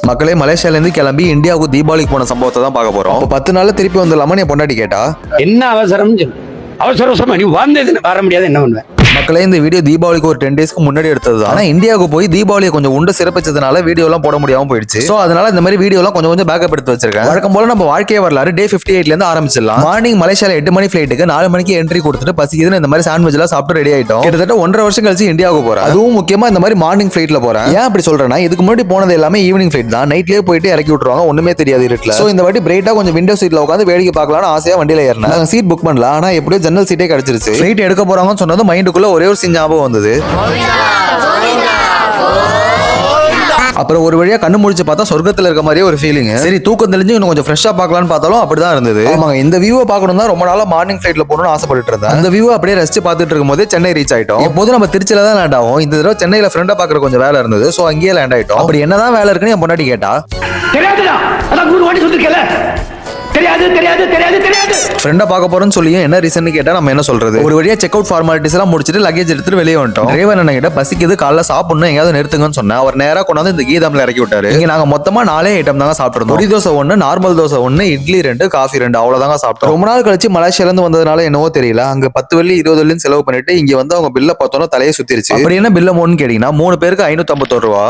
மக்களே மலேசியால இருந்து கிளம்பி இந்தியாவுக்கு தீபாவளிக்கு போன சம்பவத்தை தான் பார்க்க போறோம். 10 நாள்ல திருப்பி வந்துடலாமா என் பொண்டாட்டி கேட்டா. என்ன அவசரம் அவசரமா நீ வந்தது வர முடியாது என்ன பண்ணுவேன். மக்களே இந்த வீடியோ தீபாவளிக்கு ஒரு 10 டேஸ்க்கு முன்னாடி எடுத்தது. ஆனா இந்தியாவுக்கு போய் தீபாவளியை கொஞ்சம் உண்டு சிறப்பிச்சதுனால வீடியோ எல்லாம் போட முடியாம போயிடுச்சு. சோ அதனால இந்த மாதிரி வீடியோ எல்லாம் கொஞ்சம் பேக்கப் எடுத்து வச்சிருக்கேன். வழக்கம் போல நம்ம வாழ்க்கையே வரலாறு டே 58ல இருந்து ஆரம்பிச்சிடலாம். மார்னிங் மலேசியால 8 மணி ஃபிளைட்டுக்கு 4 மணிக்கு என்ட்ரி கொடுத்துட்டு பசிக்குதுன்னு இந்த மாதிரி சாண்ட்விச் எல்லாம் சாப்பிட்டு ரெடி ஆயிட்டோம். கிட்டத்தட்ட 1.5 வருஷம் கழிச்சு இந்தியாவுக்கு போறேன். அதுவும் முக்கியமா இந்த மாதிரி மார்னிங் ஃபிளைட்ல போறேன். ஏன் அப்படி சொல்றேன்னா இதுக்கு முன்னாடி போனது எல்லாமே ஈவினிங் ஃபிளைட் தான். நைட்லயே போயிட்டு இறக்கி விட்டுருவாங்க, ஒண்ணுமே தெரியாது இருட்டுல. சோ இந்த வாட்டி பிரைட்டா கொஞ்சம் விண்டோ சீட்ல உட்காந்து வேடிக்கை பார்க்கலாம்னு ஆசையா வண்டியில ஏறினேன். சீட் புக் பண்ணல, ஆனா எப்படியோ ஜன்னல் சீட்டே கிடைச்சிருச்சு. ஃபிளைட் எடுக்க போறாங்கன்னு சொன்னது மைண்டுக்குள்ள ஒரே ஒரு ஞாபகம் வந்தது. அப்புறம் ஒரு வழியா கண்ணு முடிச்சு பார்த்தா சொர்க்கத்துல இருக்க மாதிரியே ஒரு ஃபீலிங். சரி தூக்கம் தெளிஞ்சு இன்னும் கொஞ்சம் ஃப்ரெஷ்ஷா பார்க்கலாம்னு பார்த்தாலும் அப்படிதான் இருந்தது. ஆமாங்க, இந்த வியூவை பார்க்கணும் தான் ரொம்ப நாளா மார்னிங் ஃபிளைட்ல போகணும்னு ஆசைப்பட்டு இருந்தேன். அந்த வியூவை அப்படியே ரசிச்சு பார்த்துட்டு இருக்கும்போது சென்னை ரீச் ஆயிட்டோம். எப்போதும் நம்ம திருச்சியில தான் லேண்ட் ஆகும். இந்த தடவை சென்னையில ஃப்ரெண்டா பார்க்குற கொஞ்சம் வேலை இருந்தது. சோ அங்கேயே லேண்ட் ஆயிட்டோம். அப்படி என்னதான் வேலை இருக்குன்னு என் பொண்டாட்டி கேட்டா. ஃப்ரெண்டா பார்க்க போறேன்னு சொல்லியும் என்ன ரீசன் கேட்டா நம்ம என்ன சொல்றது. ஒரு வழியா செக் அவுட் ஃபார்மாலிட்டிஸ் எல்லாம் முடிச்சிட்டு லக்கேஜ் எடுத்துட்டு வெளியே வந்துட்டோம். டிரைவர் என்ன கிட்ட பசிக்குது காலைல சாப்பிடணும் எங்கயாவது நிறுத்துங்கன்னு சொன்னேன். அவர் நேரா கொண்டாந்து இந்த கீதாம்ல இறக்கி விட்டாரு. இங்க நாங்க மொத்தமா 4 ஐட்டம் தாங்க சாப்பிட்டுருந்தோம். பொடி தோசை 1, நார்மல் தோசை 1, இட்லி 2, காஃபி 2 அவ்வளவுதாங்க சாப்பிட்டோம். ரொம்ப நாள் கழிச்சு மலேசியால இருந்து வந்ததுனால என்னவோ தெரியல, அங்க 10 வெள்ளி 20 வெள்ளி செலவு பண்ணிட்டு இங்க வந்து அவங்க பில்ல பார்த்தோன்னா தலையை சுத்திருச்சு. அப்படி என்ன பில்ல மோன்னு கேட்டீங்கன்னா 3 பேருக்கு 551 ரூபா.